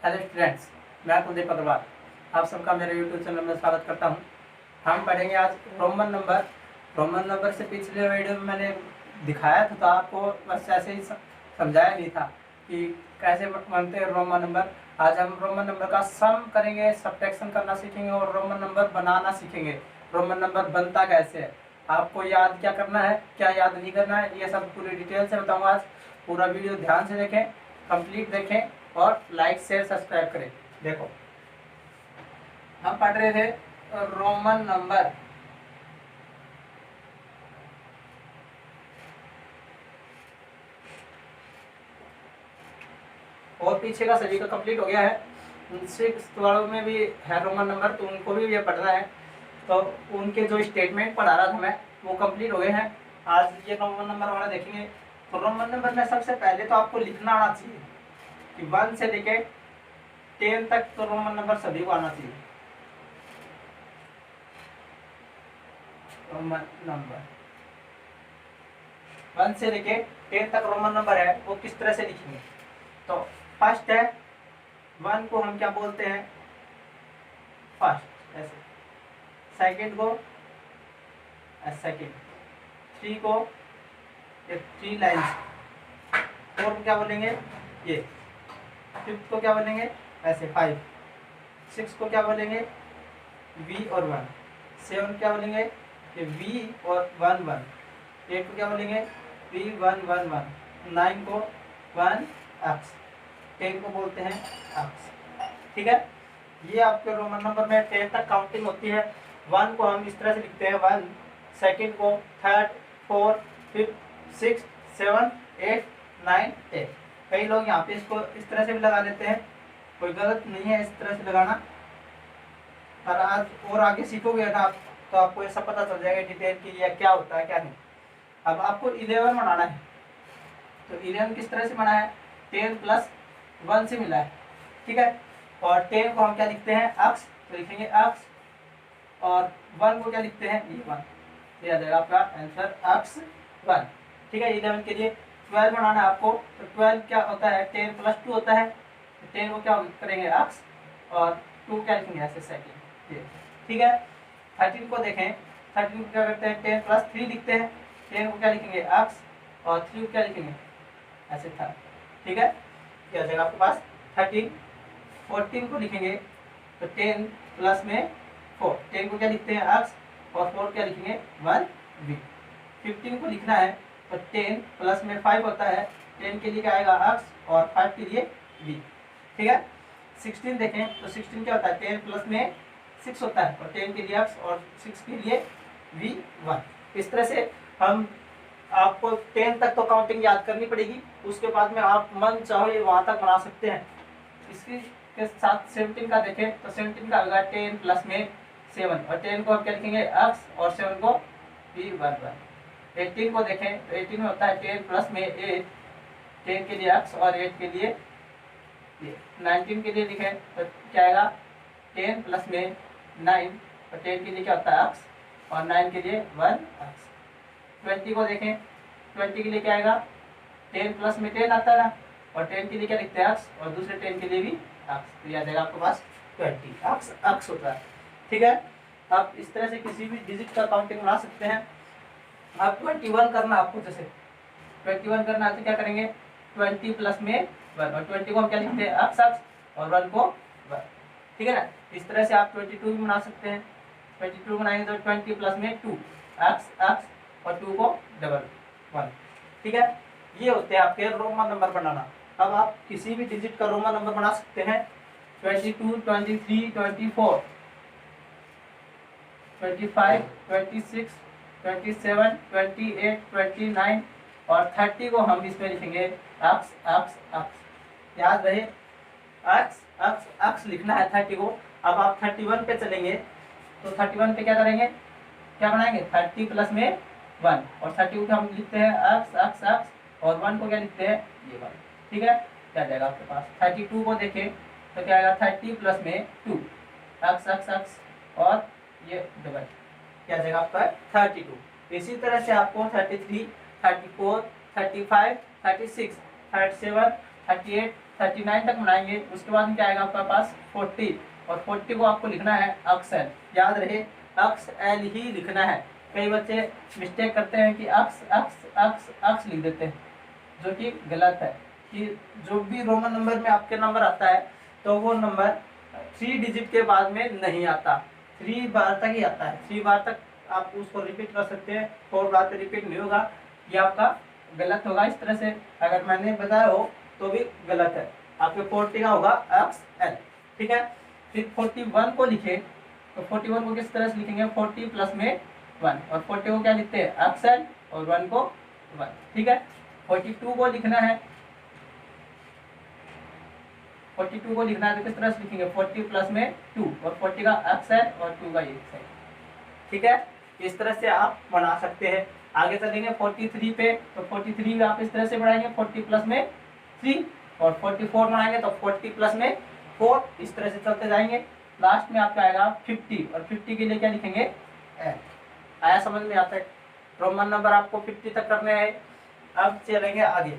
Hello students, मैं कुलदीप अग्रवाल आप सबका मेरे यूट्यूब चैनल में स्वागत करता हूं। हम पढ़ेंगे आज रोमन नंबर। रोमन नंबर से पिछले वीडियो में मैंने दिखाया था, तो आपको बस ऐसे ही समझाया नहीं था कि कैसे बनते हैं रोमन नंबर। आज हम रोमन नंबर का सम करेंगे, सब्ट्रैक्शन करना सीखेंगे और रोमन नंबर बनाना सीखेंगे। रोमन नंबर बनता कैसे है, आपको याद क्या करना है, क्या याद नहीं करना है, ये सब पूरी डिटेल से बताऊँगा आज। पूरा वीडियो ध्यान से देखें, कंप्लीट देखें और लाइक शेयर सब्सक्राइब करें। देखो, हम पढ़ रहे थे रोमन नंबर। और पीछे का सभी का कंप्लीट हो गया है। सिक्स वालों में भी है रोमन नंबर, तो उनको भी ये पढ़ना है। तो उनके जो स्टेटमेंट पढ़ा रहा था मैं, वो कंप्लीट हो गए हैं। आज ये रोमन नंबर वाला देखेंगे। तो रोमन नंबर में सबसे पहले तो आपको लिखना आना चाहिए कि 1 से लेके 10 तक तो रोमन नंबर सभी को आना चाहिए। रोमन नंबर 1 से लेके 10 तक रोमन नंबर है, वो किस तरह से लिखेंगे। तो फर्स्ट है 1 को हम क्या बोलते हैं, फर्स्ट ऐसे, सेकंड को सेकंड, 3 को ये 3 लाइन्स, 4 को क्या बोलेंगे ये, 5th को क्या बोलेंगे ऐसे 5, 6 को क्या बोलेंगे V और 1, 7 क्या बोलेंगे ये V और 1 1, 8 को क्या बोलेंगे V 1 1 1, 9 को 1 X, 10 को बोलते हैं X। ठीक है, ये आपके रोमन नंबर में 10 तक काउंटिंग होती है। 1 को हम इस तरह से लिखते हैं 1, सेकंड को 3rd 4th 5th 6th 7th 8th 9th 10th। कई लोग यहाँ पे इसको इस तरह से भी लगा लेते हैं, कोई गलत नहीं है इस तरह से लगाना। पर आज और आगे सीखोगे ना आप, तो आपको ये सब पता चल जाएगा डिटेल कि यह क्या होता है क्या नहीं। अब आपको 11 बनाना है, तो 11 किस तरह से बना है, 10 प्लस 1 से मिला है। ठीक है, और 10 को हम क्या लिखते हैं अक्स, तो लिखेंगे अक्स, और 1 को क्या लिखते हैं ये 1, तो आ जाएगा आपका आंसर अक्स 1। ठीक है, 11 के लिए 12 बनाना है आपको, तो 12 क्या होता है 10 प्लस 2 होता है, तो 10 को क्या करेंगे अक्स और 2 क्या लिखेंगे ऐसे सेकंड। ठीक है, 13 को देखें, 13 को क्या करते हैं 10 प्लस 3 लिखते हैं, 10 को क्या लिखेंगे अक्स और 3 को क्या लिखेंगे ऐसे था। ठीक है, क्या हो जाएगा आपके पास 13। 14 को लिखेंगे तो 10 प्लस में 4, 10 को क्या लिखते हैं अक्स और 4 क्या लिखेंगे 1 V। 15 को लिखना है तो 10 प्लस में 5 होता है, 10 के लिए क्या आएगा अक्स और 5 के लिए V। ठीक है, 16 देखें तो 16 क्या होता है 10 प्लस में 6 होता है, और 10 के लिए अक्स और 6 के लिए V1। इस तरह से हम आपको 10 तक तो काउंटिंग याद करनी पड़ेगी, उसके बाद में आप मन चाहे वहां तक बना सकते हैं। इसकी के साथ 17 का देखें तो 17 का होगा 10 प्लस में 7, और 10 को आप क्या लिखेंगे अक्स और 7 को V1 1। 18 को देखें तो 18 में होता है 10 प्लस में 8, 10 के लिए अक्स और 8 के लिए ये। 19 के लिए लिखें तो क्या आएगा 10 प्लस में 9, और 10 के लिए क्या होता है अक्स और 9 के लिए 1 अक्स। 20 को देखें, 20 के लिए क्या आएगा 10 प्लस में 10 आता है ना, और 10 के लिए क्या लिखते हैं अक्स और दूसरे 10 के लिए भी अक्स, तो यह आ जाएगा आपके पास 20 अक्स अक्स होता है। ठीक है, आप इस तरह से किसी भी डिजिट का काउंटिंग बना सकते हैं। अब 21 करना आपको, जैसे 21 करना है तो क्या करेंगे 20 प्लस में 1, और 20 को हम क्या लिखते हैं अक्स अक्स और 1 को 1। ठीक है ना, इस तरह से आप 22 भी बना सकते हैं। 22 बनाएंगे तो 20 प्लस में 2 अक्स अक्स और 2 को डबल 1। ठीक है, ये होते हैं आपके रोमन नंबर बनाना। अब आप किसी भी डिजिट का रोमन नंबर बना सकते हैं। 22 23 24 25 26 27 28 29 और 30 को हम इसमें लिखेंगे अक्स अक्स अक्स। याद रहे अक्स अक्स अक्स लिखना है 30 को। अब आप 31 पे चलेंगे तो 31 पे क्या करेंगे, क्या बनाएंगे 30 प्लस में 1, और 30 को हम लिखते हैं अक्स अक्स अक्स और 1 को क्या लिखते हैं ये 1। ठीक है, क्या जाएगा आपके पास 32 को देखें तो क्या आएगा 30 प्लस में 2 अक्स अक्स अक्स और ये डबल, क्या जाएगा आपका 32। इसी तरह से आपको 33 34 35 36 37 38 39 तक बनाएंगे। उसके बाद में क्या आएगा आपका पास 40, और 40 को आपको लिखना है अक्स एल। याद रहे अक्स एल ही लिखना है। कई बच्चे मिस्टेक करते हैं कि अक्स अक्स अक्स अक्स लिख देते हैं, जो कि गलत है। कि जो भी रोमन नंबर में आपके नंबर आता है तो वो नंबर 3 डिजिट के बाद में नहीं आता, 3 बार तक ही आता है। 3 बार तक आप उसको रिपीट कर सकते हैं, 4 बार पे रिपीट नहीं होगा, ये आपका गलत होगा। इस तरह से अगर मैंने बताया हो तो भी गलत है। आपके 40 का होगा एक्स एल, ठीक है। फिर 41 को लिखे तो 41 को किस तरह से लिखेंगे, 40 प्लस में 1, और 40 को क्या लिखते हैं एक्स एल, और 1 को 1, ठीक है। 42 को लिखना है, 42 को लिखना है तो किस तरह से लिखेंगे, 40 प्लस में 2, और 40 का एक्स एल और 2 का एक्स एल, ठीक है। इस तरह से आप बना सकते हैं। आगे चलेंगे 43 पे, तो 43 आप इस तरह से बढ़ाएंगे 40 प्लस में 3, और 44 बनाएंगे तो 40 प्लस में 4, इस तरह से चलते जाएंगे। लास्ट में आपका आएगा 50, और 50 के लिए क्या लिखेंगे एल। आया समझ में आता है। रोमन नंबर आपको 50 तक करने हैं। अब चलेंगे आगे।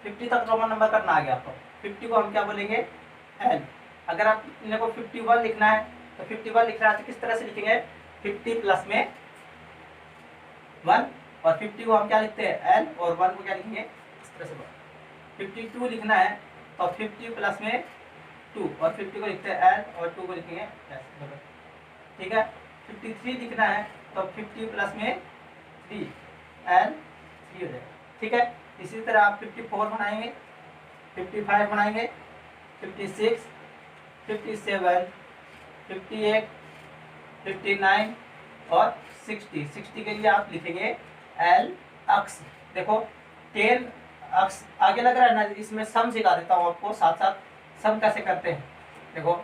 फिफ्टी तक रोमन नंबर करना आ गया आपको। 50 को हम क्या बोलेंगे एल। अगर आप इन्हें को 51 लिखना है तो 51 लिख रहा है तो किस तरह से लिखेंगे, 50 प्लस में 1, और 50 को हम क्या लिखते हैं एल, और 1 को क्या लिखेंगे इस तरह से। 52 लिखना है तो 50 प्लस में 2, और 50 को लिखते हैं एल, और 2 को लिखेंगे एस, ठीक है। 53 लिखना है तो 50 प्लस में 3, एल 3 हो जाएगा, ठीक है। इसी तरह आप 54 बनाएंगे, 55 बनाएंगे, 56, 57, 58, 59 और 60 के लिए आप लिखेंगे एल अक्स। देखो 10 अक्स आगे लग रहा है ना, इसमें सम सिखा देता हूँ आपको साथ साथ, सम कैसे करते हैं। देखो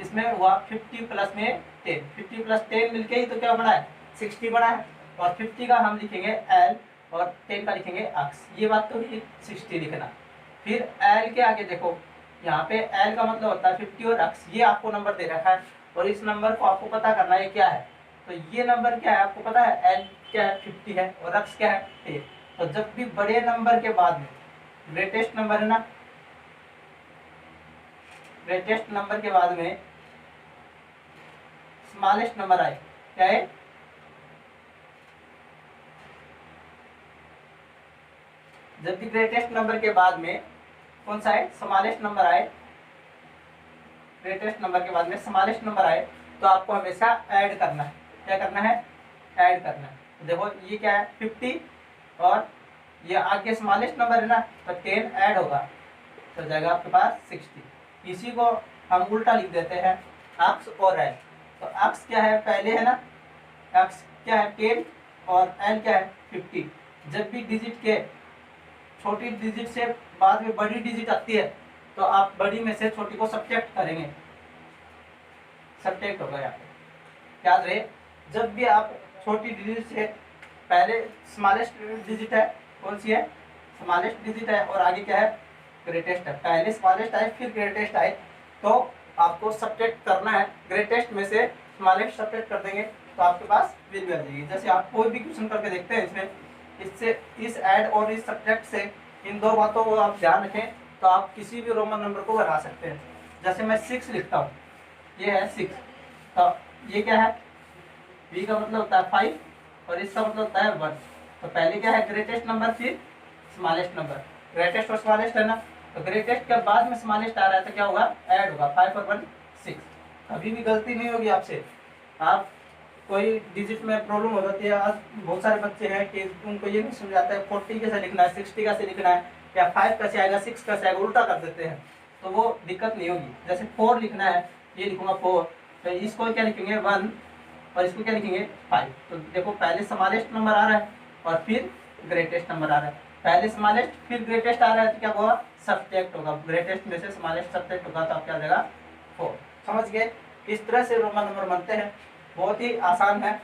इसमें हुआ 50 प्लस में 10, 50 प्लस 10 मिलके ही तो क्या बना है 60 बना है, और 50 का हम लिखेंगे एल, और 10 का लिखेंगे अक्स। ये बात तो 60 लिखना। फिर एल के आगे देखो, यहाँ पे एल का मतलब होता है 50 और अक्स, ये आपको नंबर दे रखा है, और इस नंबर को आपको पता करना है क्या है। तो ये नंबर क्या है आपको पता है, एल क्या है 50 है, और अक्स क्या है 10। तो जब भी बड़े नंबर के बाद में ग्रेटेस्ट नंबर है ना, ग्रेटेस्ट नंबर के बाद में स्मॉलेस्ट नंबर आए, क्या है जब भी ग्रेटेस्ट नंबर के बाद में कौन सा है स्मॉलेस्ट नंबर आए, ग्रेटेस्ट नंबर के बाद में स्मॉलेस्ट नंबर आए, तो आपको हमेशा ऐड करना है। क्या करना है, ऐड करना है। तो देखो ये क्या है 50, और ये आगे स्मॉलेस्ट नंबर है ना, तो 10 ऐड होगा तो जाएगा आपके पास 60। इसी को हम उल्टा लिख देते हैं अक्स और एल। तो अक्स क्या है पहले है ना, अक्स क्या है 10, और एल क्या है 50। जब भी डिजिट के छोटी डिजिट से बाद में बड़ी डिजिट आती है तो आप बड़ी में से छोटी को सब्ट्रैक्ट करेंगे, सब्ट्रैक्ट होगा यहाँ पे। याद रहे जब भी आप छोटी डिजिट से पहले स्मॉलेस्ट डिजिट है कौन सी है, स्मॉलेस्ट डिजिट है, और आगे क्या है ग्रेटेस्ट है। पहले स्मॉलेस्ट आए फिर ग्रेटेस्ट आए तो आपको सब्ट्रैक्ट करना है। ग्रेटेस्ट में से स्मॉलेस्ट सब्ट्रैक्ट कर देंगे तो आपके पास वैल्यू आ जाएगी। जैसे आप कोई भी क्वेश्चन करके देखते हैं इसमें, इससे इस ऐड और इस सब्ट्रैक्ट से इन दो बातों को आप ध्यान रखें तो आप किसी भी रोमन नंबर को बना सकते हैं। जैसे मैं 6 लिखता हूँ, ये है 6, तो ये क्या है v का मतलब होता है 5, और इसका मतलब होता है 1। तो पहले क्या है ग्रेटेस्ट नंबर, फिर स्मॉलेस्ट नंबर। ग्रेटेस्ट और स्मॉलेस्ट है ना, तो ग्रेटेस्ट के बाद में स्मॉलेस्ट आ रहा है तो क्या होगा ऐड होगा, 5 और 1 6। कभी भी गलती नहीं होगी आपसे। आप कोई डिजिट में प्रॉब्लम हो जाती है, आज बहुत सारे बच्चे हैं कि उनको ये नहीं समझ आता है 40 कैसे लिखना है, 60 कैसे लिखना है, या 5 कैसे आएगा, 6 कैसे आएगा, उल्टा कर देते हैं तो वो दिक्कत नहीं होगी। जैसे 4 लिखना है, ये लिखूंगा 4, तो इसको क्या लिखेंगे 1, और इसको क्या लिखेंगे 5। तो देखो पहले स्मॉलेस्ट नंबर आ रहा है और फिर ग्रेटेस्ट नंबर आ रहा है, पहले स्मॉलेस्ट फिर ग्रेटेस्ट आ रहा है तो क्या होगा सब्ट्रैक्ट होगा, ग्रेटेस्ट में से स्मॉलेस्ट सब्ट्रैक्ट होगा तो आप क्या देगा 4। समझ गए। इस तरह से रोमन नंबर बनते हैं, बहुत ही आसान है।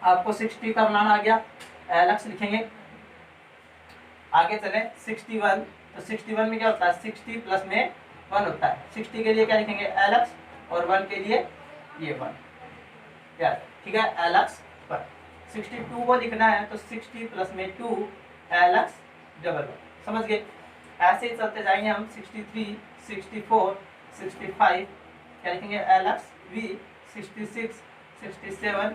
आपको 60 का बनाना आ गया, एलएक्स लिखेंगे, आगे चले 61, तो 61 में क्या होता है 60 प्लस में 1 होता है। 60 के लिए क्या लिखेंगे एलएक्स और 1 के लिए ये 1, यार ठीक है एलएक्स पर। 62 को लिखना है तो 60 प्लस में 2 एलएक्स डबल 1, समझ गए। ऐसे ही चलते जाएंगे हम 63, 64, 65 क्या लिखेंगे एलएक्स वी, 66, 67,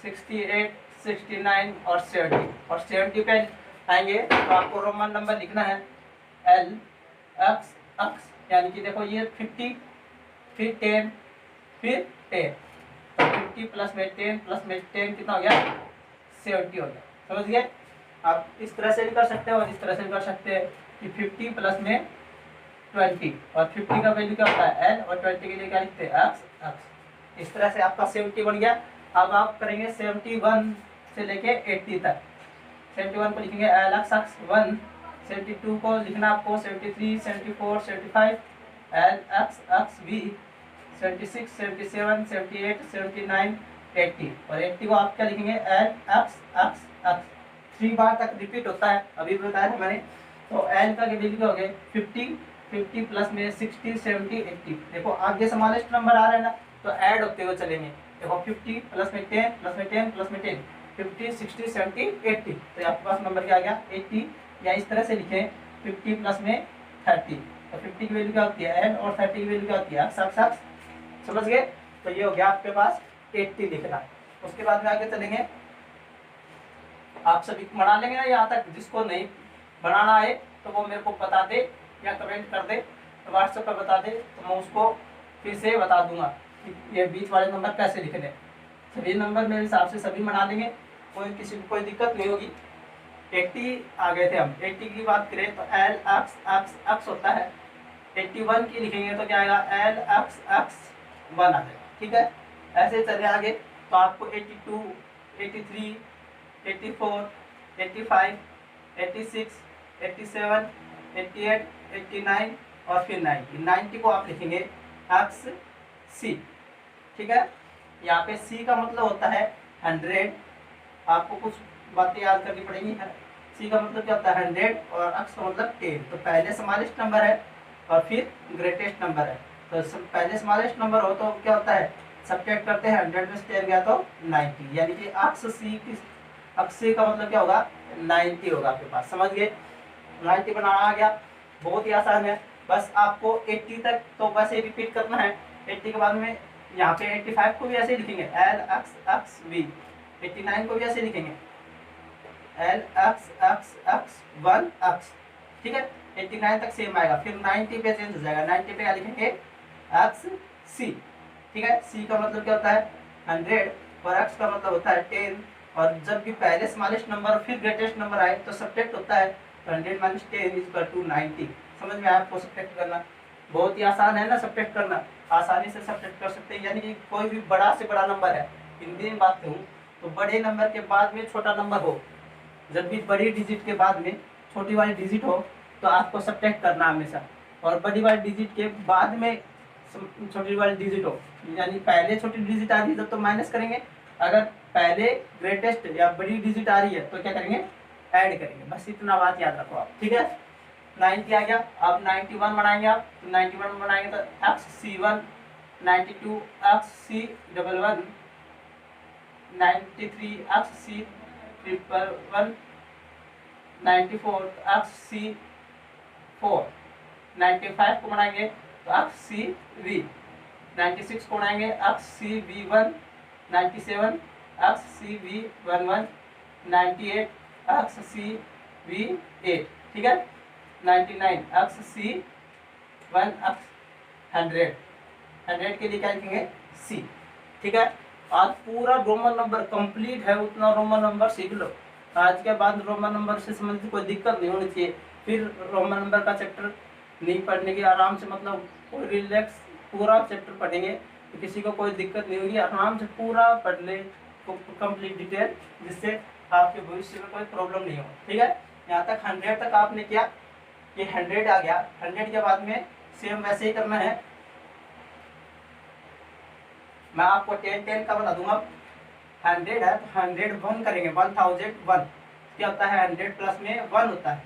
68, 69 और 70, और 70 पे आएंगे तो आपको रोमन नंबर लिखना है एल एक्स एक्स, यानी कि देखो ये 50 फिर 10 फिर 10, तो 50 प्लस में 10 प्लस में 10 कितना हो गया 70 हो गया, समझ गए। आप इस तरह से भी कर सकते हो और इस तरह से भी कर सकते हैं कि 50 प्लस में 20, और 50 का वैल्यू क्या होता है एल, और 20 के लिए क्या लिखते हैं एक्स एक्स। इस तरह से आपका 70 बन गया। अब आप करेंगे 71 से लेके 80 तक। 71 को लिखेंगे एल एक्स एक्स 1, 72 को लिखना आपको 73, 74, 75 एल एक्स एक्स वी, 76, 77, 78, 79, 80, और 80 को आप क्या लिखेंगे एल एक्स एक्स एक्स। 3 बार तक रिपीट होता है, अभी बताया था मैंने। तो एल का वैल्यू क्या हो गया 50, 50 प्लस में 60, 70, 80। देखो आगे स्मॉलेस्ट नंबर आ रहा है ना, तो ऐड होते हुए चलेंगे। देखो 50 प्लस में 10 प्लस में 10 प्लस में 10, 50, 60, 70, 80, तो आपके पास नंबर क्या आ गया 80। या इस तरह से लिखें 50 प्लस में 30, तो 50 की वैल्यू क्या होती है एल, और 30 की वैल्यू क्या होती है एक्स एक्स एक्स, समझ गए। तो ये हो गया आपके पास 80 लिखना। उसके बाद में आगे चलेंगे, आप सभी बना लेंगे ना यहाँ तक। जिसको नहीं बनाना आए तो वो मेरे को बता दे या कमेंट कर दे, तो व्हाट्सएप पर बता दे, तो मैं उसको फिर से बता दूंगा कि ये बीच वाले नंबर कैसे लिखने। सभी नंबर मेरे हिसाब से सभी बना लेंगे, कोई किसी को कोई दिक्कत नहीं होगी। 80 आ गए थे हम। 80 की बात करें तो एल एक्स एक्स एक्स होता है। 81 की लिखेंगे तो क्या आएगा एल एक्स एक्स 1 आ जाएगा, ठीक है। ऐसे चले आगे तो आपको 82, 83, 84, 85, 86, 87, 88, 89 और फिर 90। 90 को आप लिखेंगे एक्स सी, ठीक है। यहाँ पे सी का मतलब होता है 100। आपको कुछ बातें याद करनी पड़ेंगी। सी का मतलब क्या होता है 100 और एक्स का मतलब 10। तो पहले स्मॉलेस्ट नंबर है और फिर ग्रेटेस्ट नंबर है। तो पहले स्मॉलेस्ट नंबर हो तो क्या होता है सब्ट्रैक्ट करते हैं, 100 में से 10 गया तो 90, यानी कि एक्स सी की अक्सी का मतलब क्या होगा 90 होगा आपके पास, समझ गए। 90 बनाना आ गया, बहुत ही आसान है। बस आपको 80 तक तो बस ये रिपीट करना है। 80 के बाद में यहाँ पे 85 को भी ऐसे ही लिखेंगे एल एक्स एक्स वी। 89 को भी ऐसे लिखेंगे L x x x 1 x, ठीक है। 89 तक सेम आएगा, फिर 90 पे चेंज हो जाएगा। 90 पे क्या लिखेंगे एक्स सी, ठीक है। सी का मतलब क्या होता है 100 और एक्स का मतलब होता है 10। और जब भी पहले स्मॉलेस्ट नंबर फिर ग्रेटेस्ट नंबर आए तो सब्ट्रैक्ट होता है, तो 100 माइनस 10 इज इक्वल टू 90। समझ में आया आपको सब्ट्रैक्ट करना? बहुत ही आसान है ना सब्ट्रैक्ट करना, आसानी से सब्ट्रैक्ट कर सकते हैं। यानी कि कोई भी बड़ा से बड़ा नंबर है, हिंदी में बात करूँ तो बड़े नंबर के बाद में छोटा नंबर हो, जब भी बड़ी डिजिट के बाद में छोटी वाली डिजिट हो तो आपको सब्ट्रैक्ट करना हमेशा, और बड़ी वाली डिजिट के बाद में छोटी वाली डिजिट हो, यानी पहले छोटी डिजिट आ रही है तब तो माइनस करेंगे, अगर पहले ग्रेटेस्ट या बड़ी डिजिट आ रही है तो क्या करेंगे ऐड करेंगे। बस इतना बात याद रखो आप, ठीक है। 90 आ गया, अब 91 बनाएंगे आप। तो 91 बनाएंगे तो x C 1, 92 x C double 1, 93 x C triple 1, 94 x C 4, 95 को बनाएंगे तो एक्स सी वी, 96 को बनाएंगे X C V 1, 97 X C V 11, 98 X C V 8, ठीक है। 99 एक्स सी 1 एक्स 100, 100 के लिए क्या लिखेंगे सी, ठीक है। आज पूरा रोमन नंबर कंप्लीट है, उतना रोमन नंबर सीख लो। आज के बाद रोमन नंबर से संबंधित कोई दिक्कत नहीं होनी चाहिए। फिर रोमन नंबर का चैप्टर नहीं पढ़ने की, आराम से मतलब रिलैक्स पूरा चैप्टर पढ़ेंगे तो किसी को कोई दिक्कत नहीं होगी। आराम से पूरा पढ़ ले कंप्लीट डिटेल, जिससे आपके भविष्य में कोई प्रॉब्लम नहीं हो, ठीक है। यहाँ तक 100 तक आपने किया, ये 100 आ गया। 100 के बाद में सेम वैसे ही करना है। मैं आपको 10 का बता दूंगा। 100 है तो 101 करेंगे, 1001 क्या होता है 100 प्लस में 1 होता है,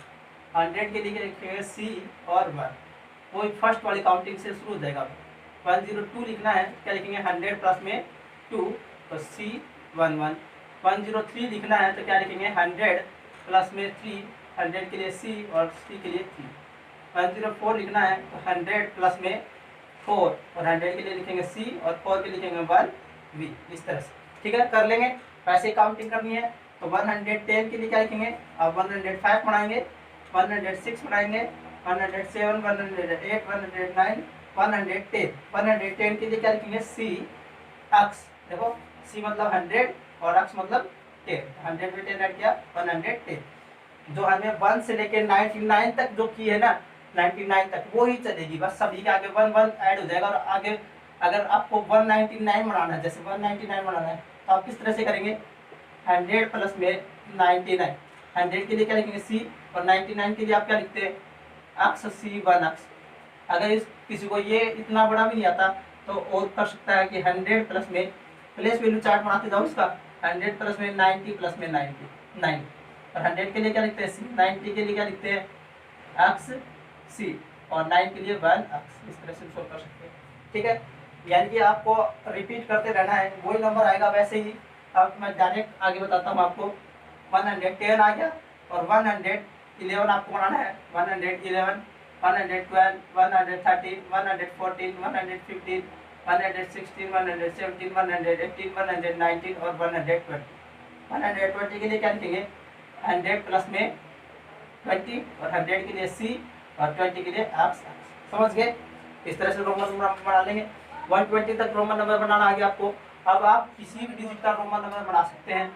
100 के लिए लिखेंगे C और 1, वही फर्स्ट वाली काउंटिंग से शुरू हो जाएगा। 102 लिखना है, क्या लिखेंगे 100 प्लस में 2 तो C 11। 103 लिखना है तो क्या लिखेंगे 100 प्लस में 3, 100 के लिए C और C के लिए 3। 104 लिखना है तो 100 प्लस में 4 और 100 के लिए लिखेंगे C और 4 के लिए लिखेंगे 1V, इस तरह से। ठीक है, कर लेंगे। वैसे काउंटिंग करनी है तो 110 के लिए क्या लिखेंगे, अब 105 बनाएंगे, 106 बनाएंगे, 107, 108, 109, 110। 110 के लिए क्या लिखेंगे C अक्स, देखो C मतलब 100 और अक्स मतलब 10, 100 में 10 ऐड किया 110। जो हमें 1 से लेके 99 तक जो की है ना, 99 तक वो ही चलेगी, बस सभी के आगे 1 1 ऐड हो जाएगा। और आगे अगर आपको 199 बनाना है, जैसे 199 बनाना है तो आप किस तरह से करेंगे, 100 प्लस में 99, 100 के लिए क्या लिखेंगे C और 99 के लिए आप क्या लिखते हैं अक्स C 1 अक्स। अगर इस किसी को ये इतना बड़ा भी नहीं आता तो और कर सकता है कि 100 प्लस में प्लेस वैल्यू चार्ट बनाते जाओ इसका, 100 प्लस में 90 प्लस में 99 और 100 के लिए क्या लिखते हैं C, 90 के लिए क्या लिखते हैं अक्स C और 9 के लिए 1 अक्स, इस तरह से सोल्व कर सकते हैं। ठीक है, यानी कि आपको रिपीट करते रहना है, वही नंबर आएगा वैसे ही। अब मैं डायरेक्ट आगे बताता हूँ आपको। 110 आ गया और 111 आपको बनाना है, 111, 112, 113, 114, 115, 116, 117, 118, 119 और 120। 120 के लिए क्या लिखेंगे 100 प्लस में 20 और 100 के लिए C और 20 के लिए अक्स। समझ गए, इस तरह से रोमन नंबर बना लेंगे। 120 तक रोमन नंबर बनाना आ गया आपको। अब आप किसी भी डिजिट का रोमन नंबर बना सकते हैं,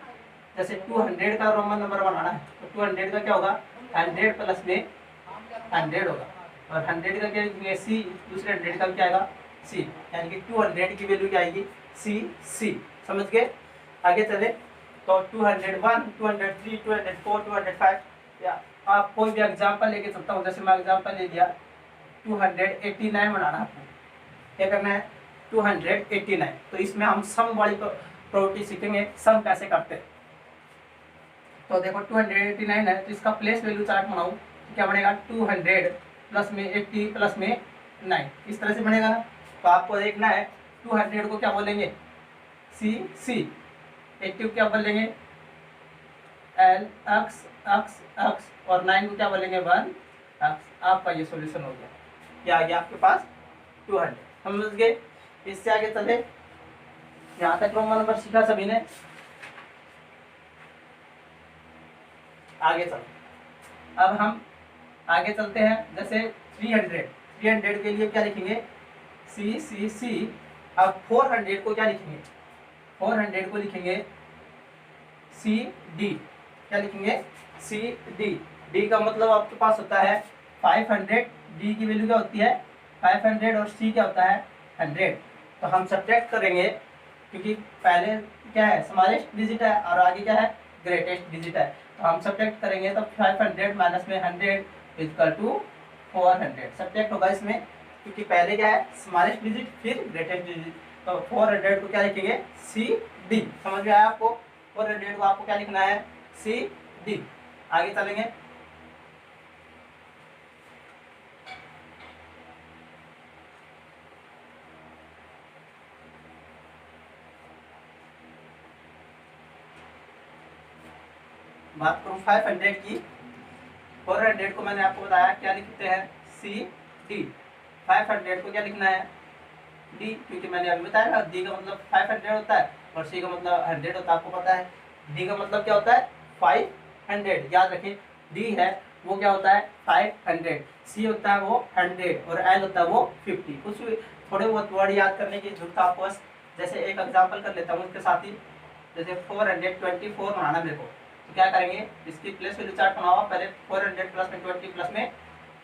जैसे 200 का रोमन नंबर बनाना है तो 200 का क्या होगा 100 प्लस में 100 होगा और 100 का क्या लिखेंगे C, दूसरे 100 का क्या आएगा C, यानी कि 200 की वैल्यू क्या आएगी C। समझ गए, आगे चले तो 201, 203, 204, 205 या आप कोई भी एग्जाम्पल लेके चलता हूँ। जैसे मैं एग्जाम्पल ले लिया 289 बनाना आपको, क्या करना है 289। तो इसमें हम सम वाली प्रॉपर्टी सीखेंगे, सम कैसे करते हैं। तो देखो 289 है तो इसका प्लेस वैल्यू चार्ट बनाऊँ तो क्या बनेगा 200 प्लस में 80 प्लस में 9, इस तरह से बनेगा ना। तो आपको देखना है 200 को क्या बोलेंगे C, 80 क्या बोलेंगे L अक्स और 9 को क्या बोलेंगे 1 अक्स। आपका ये सॉल्यूशन हो गया, ये आ गया आपके पास 200। समझ गए, इससे आगे चले, यहाँ तक रोमन नंबर सीखा सभी ने। आगे चलो, अब हम आगे चलते हैं। जैसे 300 के लिए क्या लिखेंगे C। अब 400 को क्या लिखेंगे 400 को लिखेंगे CD, क्या लिखेंगे D का मतलब आपके पास होता है 500, D की वैल्यू क्या होती है 500 और C क्या होता है 100। तो हम सब्ट्रैक्ट करेंगे क्योंकि पहले क्या है स्मॉलेस्ट डिजिट है और आगे क्या है ग्रेटेस्ट डिजिट है। तो हम सब्ट्रैक्ट करेंगे तो 500 माइनस में 100 इक्वल टू 400 सब्ट्रैक्ट होगा इसमें, क्योंकि पहले क्या है स्मॉलेस्ट डिजिट फिर ग्रेटेस्ट डिजिट। तो 400 को क्या लिखेंगे CD। समझ में आया आपको, 400 को आपको क्या लिखना है CD। आगे चलेंगे, बात करूं 500 की। 400 को मैंने आपको बताया क्या लिखते हैं CD। 500 को क्या लिखना है D, क्योंकि मैंने अभी बताया ना D का मतलब 500 होता है और C का मतलब 100 होता है, आपको पता है। D का मतलब क्या होता है 500, याद रखें D है वो क्या होता है 500, C होता है वो 100 और L होता है वो 50। कुछ थोड़े बहुत वर्ड याद करने की जरूरत है आपको। जैसे एक एग्जाम्पल कर लेता हूँ इसके साथ ही, जैसे 424 बनाना मेरे को, तो क्या करेंगे इसकी प्लेस वैल्यू चार्ट बनाओ पहले। 400 प्लस में 20 प्लस में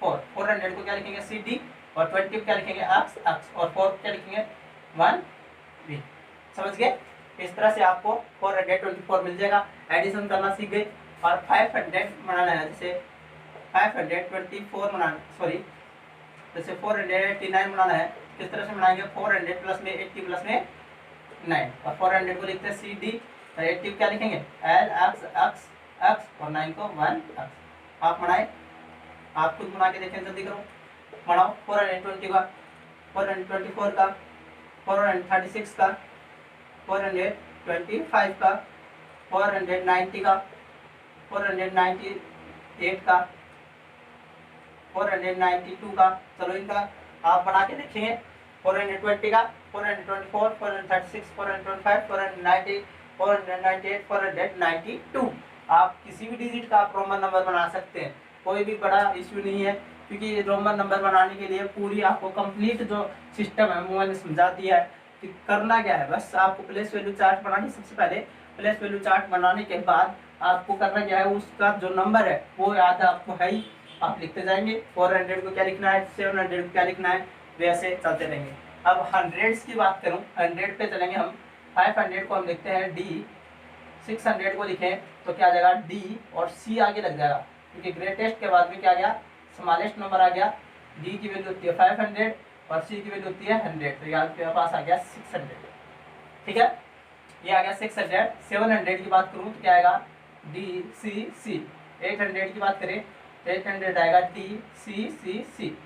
400 को क्या लिखेंगे CD और 20 क्या लिखेंगे अक्स और 4 क्या लिखेंगे 1V। समझ गए, इस तरह से आपको 424 मिल जाएगा। एडिशन करना सीख गए। और 500 बनाना है, जैसे 524 बनाना, सॉरी जैसे 489 बनाना है, किस तरह से बनाएंगे 400 प्लस में 80 प्लस में 9 और 400 को लिखते हैं CD और 80 क्या लिखेंगे L अक्स और 9 को 1 अक्स। आप बनाए आप खुद बना के देखें, जल्दी करो, बढ़ाओ। 420 का, 424 का, 436 का, 425 का, 490 का, 498 का, 492 का। चलो इनका आप बना के देखेंगे। 420 का, 424, 436, 425, 490, 498, 492। आप किसी भी डिजिट का आप रोमन नंबर बना सकते हैं, कोई भी बड़ा इश्यू नहीं है, क्योंकि रोमन नंबर बनाने के लिए पूरी आपको कंप्लीट जो सिस्टम है वो मैंने समझा दिया है कि करना क्या है। बस आपको प्लेस वैल्यू चार्ट बनानी, सबसे पहले प्लेस वैल्यू चार्ट बनाने के बाद आपको करना क्या है, उसका जो नंबर है वो याद आपको है ही, आप लिखते जाएंगे। 400 को क्या लिखना है, 700 को क्या लिखना है, वैसे चलते रहेंगे। अब हंड्रेड्स की बात करूं, 100 पे चलेंगे हम। 500 को हम लिखते हैं डी, 600 को लिखें तो क्या आ जाएगा डी और सी आगे लग जाएगा, क्योंकि ग्रेटेस्ट के बाद में क्या आ गया, स्मॉलेस्ट नंबर आ गया। डी की वैल्यू होती है 500 और सी की वैल्यू होती है 100, तो यहाँ पे पास आ गया 600। ठीक है, ये आ गया 600। 700 की बात करूँ तो क्या आएगा, डी सी सी। 800 की बात करें, 800 आएगा डी सी सी सी।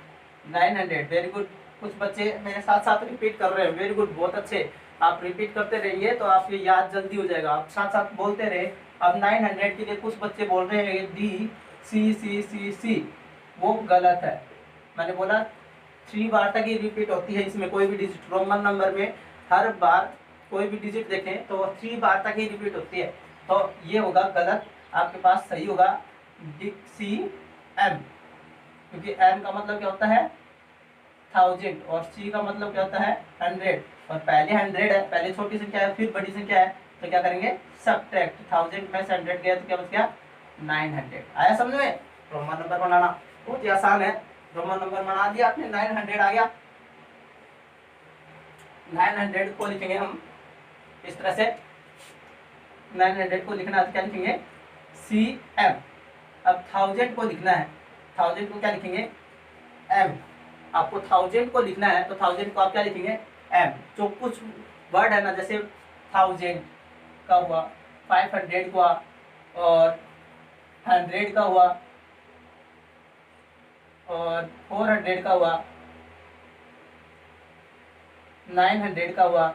900, वेरी गुड। कुछ बच्चे मेरे साथ साथ रिपीट कर रहे हैं, वेरी गुड, बहुत अच्छे। आप रिपीट करते रहिए तो आपकी याद जल्दी हो जाएगा, आप साथ साथ बोलते रहे। अब 900 के लिए कुछ बच्चे बोल रहे हैं डी सी सी सी सी, वो गलत है। मैंने बोला 3 बार तक ही रिपीट होती है इसमें, कोई भी डिजिट रोमन नंबर में हर बार कोई भी डिजिट देखें तो 3 बार तक ही रिपीट होती है, तो ये होगा गलत। आपके पास सही होगा डी सी एम, क्योंकि एम का मतलब क्या होता है 1000 और सी का मतलब क्या होता है 100, और पहले 100 है, पहले छोटी संख्या है फिर बड़ी संख्या है, तो क्या करेंगे सब्ट्रैक्ट। 1000 में से 100 गया तो क्या बच गया 900। आया समझ में? रोमन नंबर बनाना बहुत ही आसान है। रोमन नंबर बना दिया आपने, 900 आ गया। 900 को लिखेंगे हम इस तरह से, 900 को लिखना है तो क्या लिखेंगे सी एम। अब 1000 को लिखना है, 1000 को क्या लिखेंगे एम। आपको 1000 को लिखना है तो 1000 को आप क्या लिखेंगे एम। जो कुछ वर्ड है ना, जैसे 1000 का हुआ, 500 का और 100 का हुआ और 400 का हुआ, 900 का हुआ,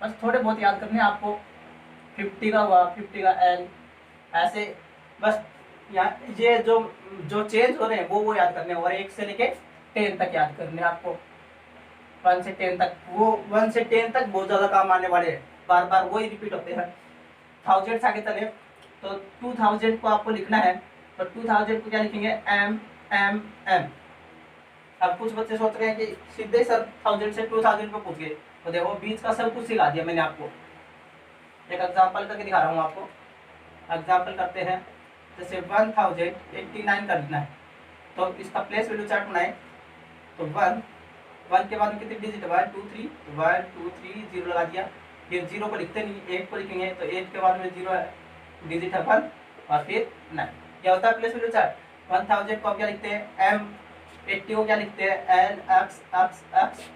बस थोड़े बहुत याद करने हैं आपको। 50 का हुआ, 50 का एल, ऐसे बस यहाँ ये जो जो चेंज हो रहे हैं वो याद करने हैं, और 1 से लेके 10 तक याद करने हैं आपको। 1 से 10 तक, वो 1 से 10 तक बहुत ज्यादा काम आने वाले हैं, बार बार वही रिपीट होते हैं। 1000 से आगे चले तो 2000 को आपको लिखना है, तो 2000 को क्या लिखेंगे एम एम एम। अब कुछ बच्चे सोच रहे हैं कि सीधे सर 1000 से 2000 पे पूछ गए, तो देखो बीच का सब कुछ सिखा दिया मैंने आपको। एक एग्जांपल करके दिखा रहा हूँ आपको। एग्जांपल करते हैं, जैसे 1089 कर लिखना है, तो इसका प्लेस वैल्यू चार्ट बनाए तो 1 के बाद में कितने डिजिट, 1 2 3, 1 2 3 0 लगा दिया। फिर 0 को लिखते नहीं, 8 को लिखेंगे, तो 8 के बाद में 0 डिजिट है 1 और फिर 9। क्या होता है प्लेस वैल्यू चार्ट। 1000 को आप क्या लिखते हैं एम, 80 को क्या लिखते हैं एन एक्स एक्स एक्स,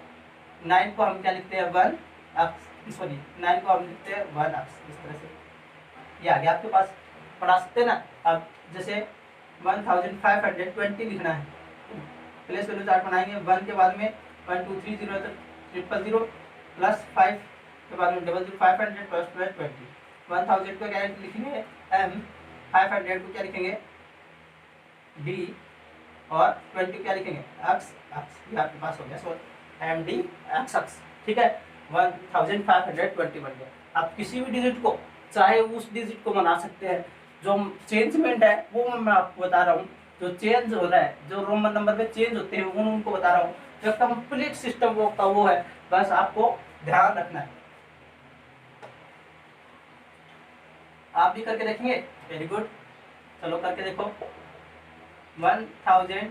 9 को हम क्या लिखते हैं 1 एक्स, सॉरी 9 को हम लिखते हैं 1 एक्स। इस तरह से ये आ गया आपके पास, पढ़ा सकते हैं ना। अब जैसे 1520 लिखना है, प्लेस वैल्यू चार्ट बनाएंगे। 1 के बाद में 1 2 3 0 तो 000 प्लस 5 के बाद में 00 500 प्लस 20। 1000 को क्या लिखेंगे एम, 500 को क्या लिखेंगे डी और 20 क्या लिखेंगे एक्स एक्स। ये आपके पास हो गया, सो एम डी एक्स एक्स। ठीक है, 1520 बन गया। आप किसी भी डिजिट को चाहे उस डिजिट को बना सकते हैं। जो चेंजमेंट है वो मैं आपको बता रहा हूँ, जो चेंज हो रहा है, जो रोमन नंबर में चेंज होते हैं उनको बता रहा हूँ। जो कंप्लीट सिस्टम वो का वो है, बस आपको ध्यान रखना है। आप भी करके देखेंगे, वेरी गुड, चलो करके देखो। 1245,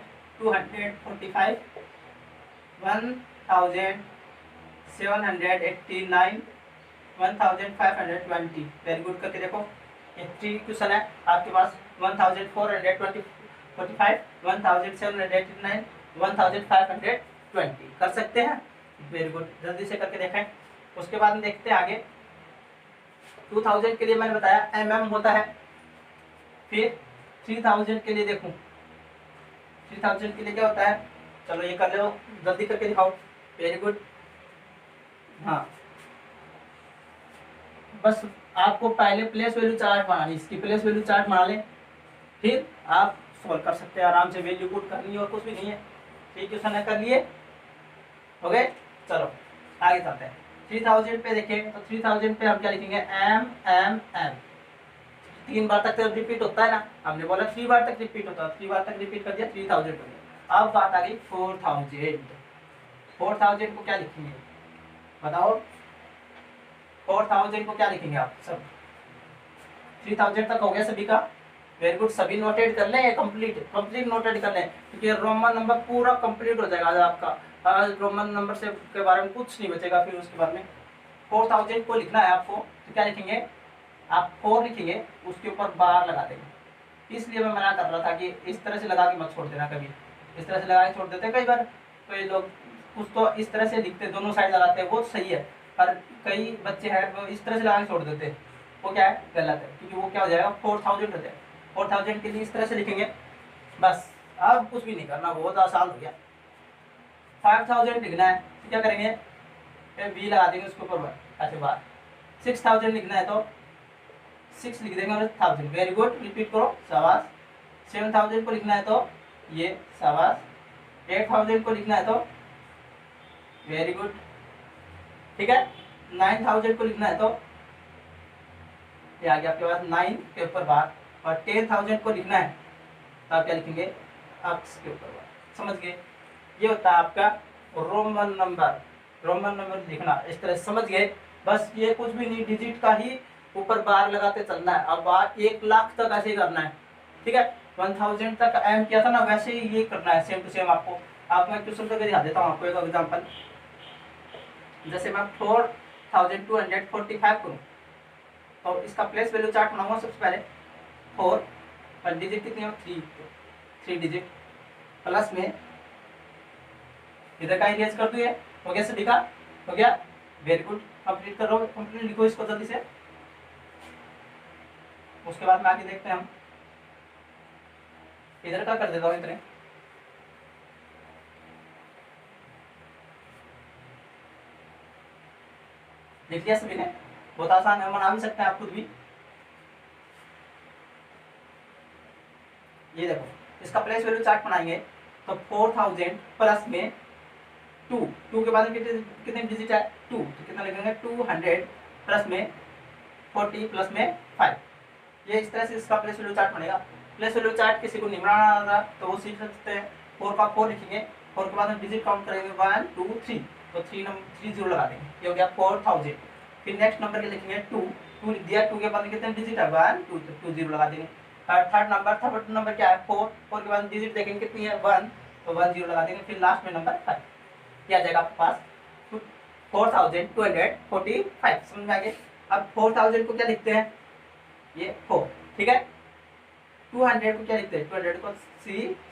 1789, 1520, वेरी गुड, करके देखो। ये 3 क्वेश्चन है आपके पास। 1445, 1789, 1520 कर सकते हैं, वेरी गुड, जल्दी से करके देखें। उसके बाद में देखते हैं आगे। 2000 के लिए मैंने बताया एमएम होता है, फिर 3000 के लिए देखूं, 3000 के लिए क्या होता है, चलो ये कर लो, जल्दी करके दिखाओ। Very good. हाँ, बस आपको पहले प्लेस वैल्यू चार्ट बनानी, इसकी प्लेस वैल्यू चार्ट बना लें, फिर आप सॉल्व कर सकते हैं आराम से, वैल्यू पुट करनी है और कुछ भी नहीं है। ठीक, क्वेश्चन है कर लिए, हो गए। चलो आगे चलते हैं। 3000 पे देखें तो 3000 पे हम क्या लिखेंगे, एम एम एम, 3 बार तक रिपीट होता है ना, हमने बोला 3 बार तक रिपीट होता है, 3 बार तक रिपीट कर दिया, 3000 हो गया। अब बात आ गई 4000, 4000 को क्या लिखेंगे बताओ, 4000 को क्या लिखेंगे आप सब, 3000 तक हो गया सभी का, वेरी गुड। सभी नोटेड कर लें, कंप्लीट नोटेड कर लें, क्योंकि रोमन नंबर पूरा कंप्लीट हो जाएगा आज आपका, आज रोमन नंबर से के बारे में कुछ नहीं बचेगा फिर उसके बाद में। 4000 को लिखना है आपको, तो क्या लिखेंगे आप, 4 लिखेंगे, उसके ऊपर बार लगा देंगे। इसलिए मैं मना कर रहा था कि इस तरह से लगा के मत छोड़ देना, कभी इस तरह से लगा के छोड़ देते हैं कई बार, कई लोग कुछ तो इस तरह से लिखते, दोनों साइड लगाते हैं, वो सही है, पर कई बच्चे हैं वो इस तरह से लगा के छोड़ देते हैं, वो क्या है गलत है, क्योंकि वो क्या हो जाएगा 4000 हो जाएगा। 4000 के लिए इस तरह से लिखेंगे बस, अब कुछ भी नहीं करना, बहुत आसान हो गया। 5000 लिखना है तो क्या करेंगे, बी लगा देंगे उसके ऊपर, ऐसे बात। 6000 लिखना है तो 6 लिख देंगे और 1000, वेरी गुड, रिपीट करो, शाबाश। 7000 को लिखना है तो ये, शाबाश। 8000 को लिखना है तो वेरी गुड, ठीक है। 9000 को लिखना है तो ये आ गया आपके पास 9 के ऊपर बार, और 10000 को लिखना है तो आप क्या लिखेंगे, अक्स के ऊपर बार, समझ गए। ये होता है आपका रोमन नंबर, रोमन नंबर लिखना इस तरह समझ गए। बस ये कुछ भी नहीं, डिजिट का ही ऊपर बार लगाते चलना है। अब बार 1 लाख तक ऐसे ही करना है, ठीक है। 1000 तक एम किया था ना, वैसे ही ये करना है, सेम टू सेम। आपको आप मैं क्वेश्चन करके दिखा देता हूँ आपको एक एग्जांपल। जैसे मैं 4245 करूँ तो इसका प्लेस वैल्यू चार्ट बनाऊंगा। सबसे पहले 4 और डिजिट कितनी है, 3 डिजिट, प्लस में इधर का इरेज कर दूँ, ये हो गया सभी का, हो गया, वेरी गुड। कंप्लीट कर लो, कंप्लीट लिखो इसको जल्दी से, उसके बाद में आगे देखते हैं हम। इधर का कर देता हूँ इतने, लिख लिया सभी ने, बहुत आसान है, बना भी सकते हैं आप खुद भी। ये देखो इसका प्लेस वैल्यू चार्ट बनाएंगे तो 4000 प्लस में 2 के बाद कितने डिजिट है 2, तो कितना लिखेंगे 200 प्लस में 40 प्लस में 5। ये इस तरह से इसका प्लेस वैल्यू चार्ट बनेगा। प्लेस वैल्यू चार्ट किसी को नहीं बनाना आता तो वो सीख सकते हैं। 4 का 4 लिखेंगे, 4 के बाद हम डिजिट काउंट करेंगे 1 2 3, तो 3 जीरो लगा देंगे, ये हो गया 4000। फिर नेक्स्ट नंबर के लिखेंगे 2 लिख दिया, 2 के बाद कितने डिजिट है 1 2, तो 2 जीरो लगा देंगे। थर्ड नंबर क्या है 4 के बाद डिजिट देखेंगे कितनी है 1, तो 1 जीरो लगा देंगे। फिर लास्ट में नंबर 5, क्या जाएगा आपके पास 4245, समझ में आ गया। अब 4000 को क्या लिखते हैं, ये 4, ठीक है। 200 को क्या लिखते हैं, 200 को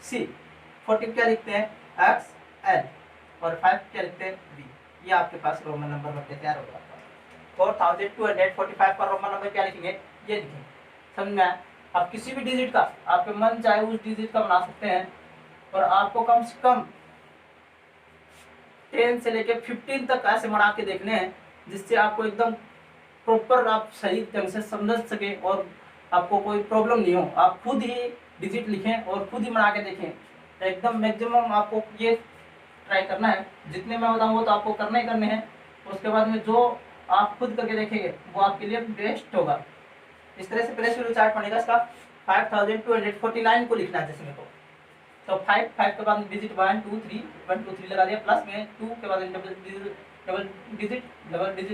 सी, 40 क्या लिखते हैं एक्स एल, और 5 क्या लिखते हैं बी। ये आपके पास रोमन नंबर बनके तैयार होगा। 4245 पर रोमन नंबर क्या लिखेंगे, ये लिखेंगे, समझ में आया। आप किसी भी डिजिट का आपके मन चाहे उस डिजिट का बना सकते हैं, और आपको कम से कम 10 से लेके 15 तक ऐसे बना के देखने हैं, जिससे आपको एकदम प्रॉपर आप सही ढंग से समझ सके और आपको कोई प्रॉब्लम नहीं हो। आप खुद ही डिजिट लिखें और खुद ही बना के देखें, एकदम मैक्सिमम आपको ये ट्राई करना है। जितने मैं बताऊँ वो तो आपको करने ही करने हैं, उसके बाद में जो आप खुद करके देखेंगे वो आपके लिए बेस्ट होगा। इस तरह से प्लेस वैल्यू चार्ट बनेगा इसका। 5249 को लिखना है जैसे मेरे को, तो 5 के बाद डिजिट 1 2 3 लगा दिया, प्लस में 2 के बाद डबल डिजिट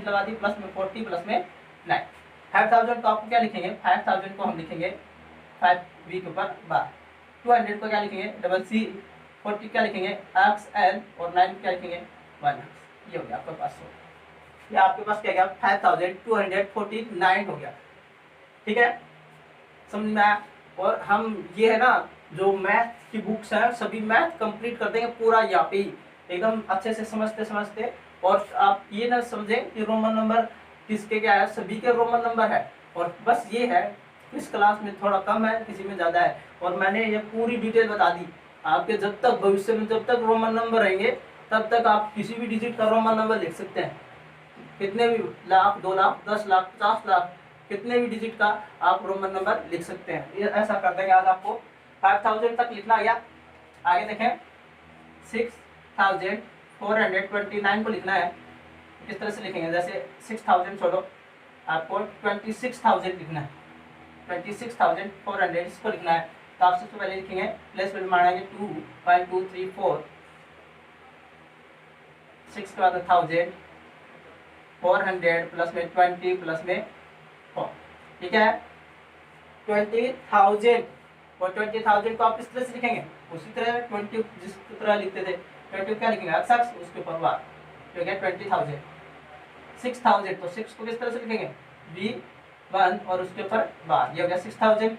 लगा दी, प्लस में 40 प्लस में 9। 5000 को आपको क्या लिखेंगे, 5000 को हम लिखेंगे 5 बी के ऊपर बार। 200 को क्या लिखेंगे डबल सी, 40 क्या लिखेंगे एक्स एल, और 9 क्या लिखेंगे 1 एक्स। ये हो गया आपके पास, ये आपके पास क्या गया 5249 हो गया, ठीक है, समझ में आया। और हम ये है ना जो मैथ की बुक्स हैं सभी मैथ कंप्लीट कर देंगे पूरा यहाँ पे ही, एकदम अच्छे से समझते। और आप ये ना समझें कि रोमन नंबर किसके क्या है, सभी के रोमन नंबर है, और बस ये है इस क्लास में थोड़ा कम है, किसी में ज़्यादा है। और मैंने ये पूरी डिटेल बता दी आपके। जब तक भविष्य में जब तक रोमन नंबर रहेंगे तब तक आप किसी भी डिजिट का रोमन नंबर लिख सकते हैं। कितने भी लाख, 2 लाख, 10 लाख, 50 लाख, कितने भी डिजिट का आप रोमन नंबर लिख सकते हैं। ये ऐसा कर देंगे। आज आपको 5000 तक लिखना आ गया। आगे देखें 6429 को लिखना है। किस तरह से लिखेंगे? जैसे 6000 छोड़ो, आपको 26000 लिखना है। 26400 इसको लिखना है। तो आप सबसे पहले लिखेंगे प्लेस में मारेंगे 2 1 2 3 4 6 के बाद 1000 400 प्लस में 20 प्लस में 4। ठीक है 20,000 और 20,000 को आप इस तरह से लिखेंगे। उसी तरह 20 जिस तरह लिखते थे 20 क्या लिखेंगे अक्सर उसके ऊपर बार जो है 20,000। 6,000 तो 6 को किस तरह से लिखेंगे V1 और उसके ऊपर बार, ये हो गया 6,000।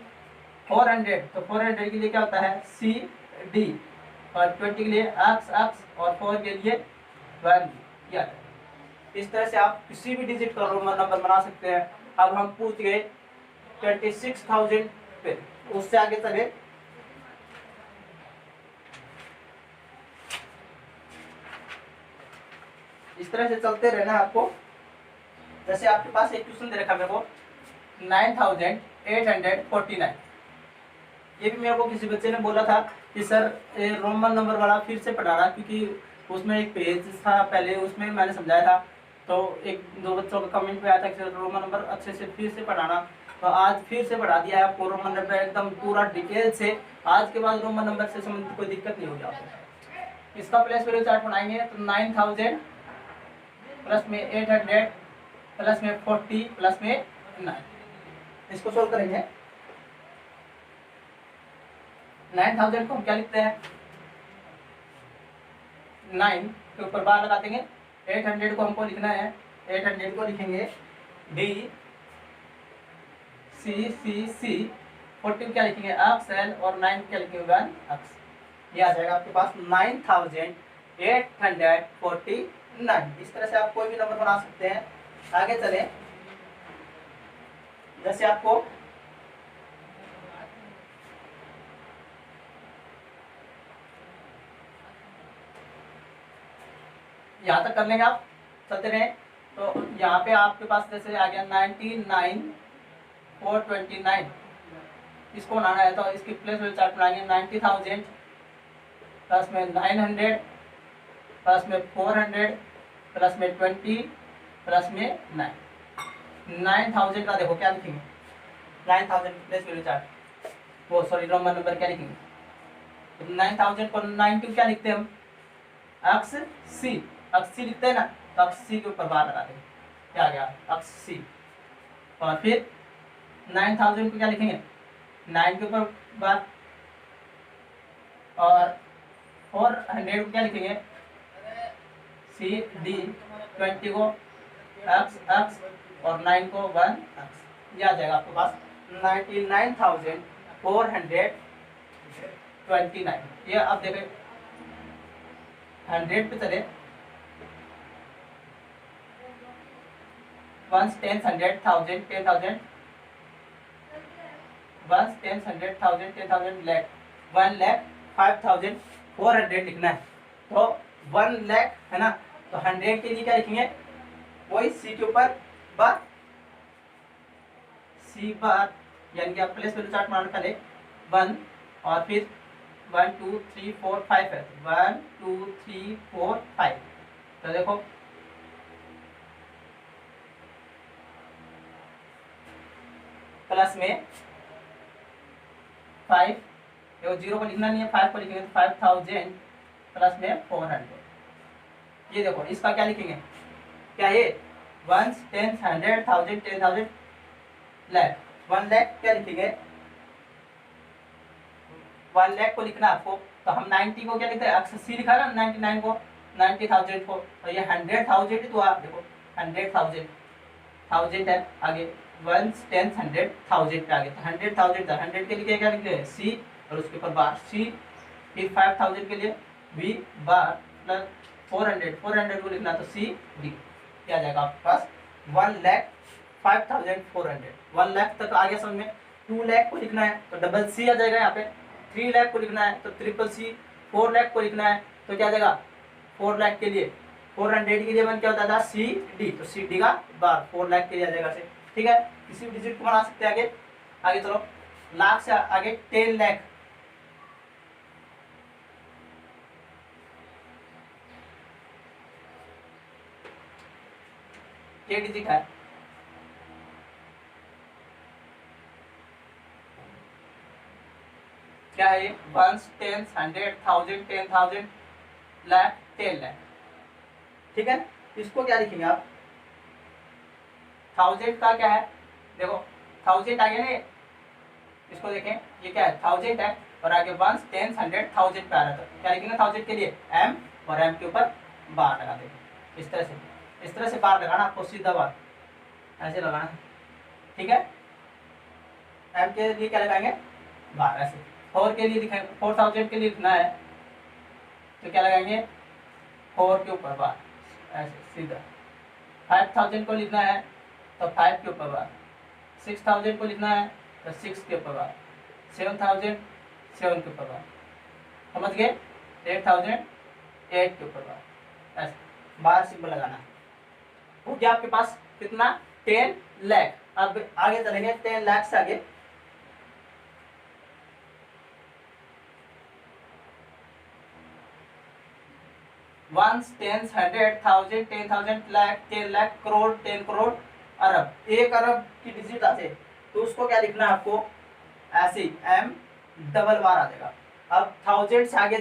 400 तो 400 के लिए क्या होता है CD और 20 के लिए अक्स और 4 के लिए 1। इस तरह से आप किसी भी डिजिट का रोमन नंबर बना सकते हैं। अब हम पूछ गए 26,000 पे, उससे आगे चले। इस तरह से चलते रहना आपको। जैसे आपके पास एक क्वेश्चन दे रखा मेरे को 9849। ये भी मेरे को किसी बच्चे ने बोला था कि सर रोमन नंबर वाला फिर से पढ़ाना, क्योंकि उसमें एक पेज था पहले उसमें मैंने समझाया था। तो एक दो बच्चों का कमेंट पे आया था कि सर रोमन नंबर अच्छे से फिर से पढ़ाना। तो आज फिर से पढ़ा दिया है आपको रोमन नंबर एकदम पूरा डिटेल से। आज के बाद रोमन नंबर से संबंधित कोई दिक्कत नहीं होगी आपको। इसका प्लेस वैल्यू चार्ट बनाएंगे तो 9000 प्लस में 800 प्लस में 40 प्लस में 9। इसको सोल्व करेंगे। 9000 को हम क्या लिखते हैं 9 के ऊपर बार लगा देंगे। 800 को हमको लिखना है 800 को लिखेंगे D C 40 क्या लिखेंगे अक्स L और 9 क्या लिखेंगे 1 अक्स। ये आ जाएगा आपके पास 9849। इस तरह से आप कोई भी नंबर बना सकते हैं। आगे चले। जैसे आपको यहाँ तक कर लेंगे आप, चलते रहे। तो यहाँ पे आपके पास जैसे आ गया 99,429। इसको बनाना है तो इसकी प्लेस वैल्यू चार्ट बनाएंगे 90,000 प्लस में 900 प्लस में 400 प्लस में 20 प्लस में 9। 9,000 का देखो क्या लिखेंगे 9,000 प्लेस वैल्यू चार्ट वो सॉरी रोमन नंबर क्या लिखेंगे। 9,000 को 9 क्या लिखते हैं हम अक्स C लिखते हैं ना। तो अक्स C के ऊपर बार लगा देंगे। क्या आ गया अक्स C। और फिर 9,000 को क्या लिखेंगे 9 के ऊपर बार और 400 को क्या लिखेंगे CD 20 को अक्स और 9 को 1 अक्स। ये आ जाएगा आपके पास 99,429। ये अब देखें 100 पे चले 1 10 100 1000 10,000 1 10 100 1000 10,000 लाख 1,05,400 लिखना है। तो 1 लाख है ना। तो 100 के लिए क्या लिखेंगे वही C के ऊपर बार C बार यानी कि आप प्लेस वैल्यू चार्ट मारने पहले 1 और फिर 1 2 3 4 5 है 1 2 3 4 5। तो देखो प्लस में 5 देखो 0 को लिखना नहीं है 5 को लिखेंगे तो 5,000 प्लस में 400। ये देखो इसका क्या लिखेंगे क्या ये 1 10 100 1000 10,000 लाख 1 लाख क्या लिखेंगे 1 लाख को लिखना आपको। तो हम 90 को क्या लिखते हैं अक्स C लिखा ना 99 को 90,000 को। तो ये 100,000 तो आप देखो 100,000 है आगे 1 10 100,000 पे आगे। तो 100,000 था 100 के लिए क्या लिख रहे हैं C और उसके ऊपर बार C। फिर 5,000 के लिए V बार प्लस 400 को लिखना तो C D। क्या आ जाएगा आपके पास 1,05,400। 1 लाख तक आ गया समझ में। 2 लाख को लिखना है तो डबल सी आ जाएगा यहाँ पे, 3 लाख को लिखना है तो ट्रिपल सी, 4 लाख को लिखना है तो क्या आ जाएगा 4 लाख के लिए 400 के लिए मन क्या होता था सी डी, तो सी डी का बार 4 लाख के लिए आ जाएगा से। ठीक है, किसी भी डिजिट को बना सकते हैं। आगे आगे चलो, लाख से आगे 10 लाख, ये डिजिट है क्या है ये, 1 10 100 1000 10,000 लाख 10 लाख। ठीक है, इसको क्या लिखेंगे आप, 1000 का क्या है, देखो 1000 आ गया ना, इसको देखें ये क्या है 1000 है और आगे 1 10 100 1000 पे आ रहा था, क्या लिखेंगे 1000 के लिए m और m के ऊपर बार लगा देंगे। इस तरह से बार लगाना आपको, सीधा बार ऐसे लगाना है। ठीक है, m के लिए क्या लगाएंगे बार ऐसे, 4 के लिए दिखाएंगे, 4000 के लिए लिखना है तो क्या लगाएंगे 4 के ऊपर बार ऐसे सीधा, 5000 को लिखना है तो 5 के ऊपर बार, 6000 को लिखना है तो 6 के ऊपर बार, 7000 7 के ऊपर बार, समझ गए, 8000 8 के ऊपर बार, ऐसे बार सिंबल लगाना है। हो गया आपके पास कितना 10 लाख। अब आगे चलेंगे 10 लाख से आगे, वंस 10 100 1000 10,000 लाख 10 लाख करोड़ 10 करोड़ अरब, 1 अरब की डिजिट आते तो उसको क्या लिखना है आपको, ऐसे एम डबल बार आ जाएगा। अब 1000 से आगे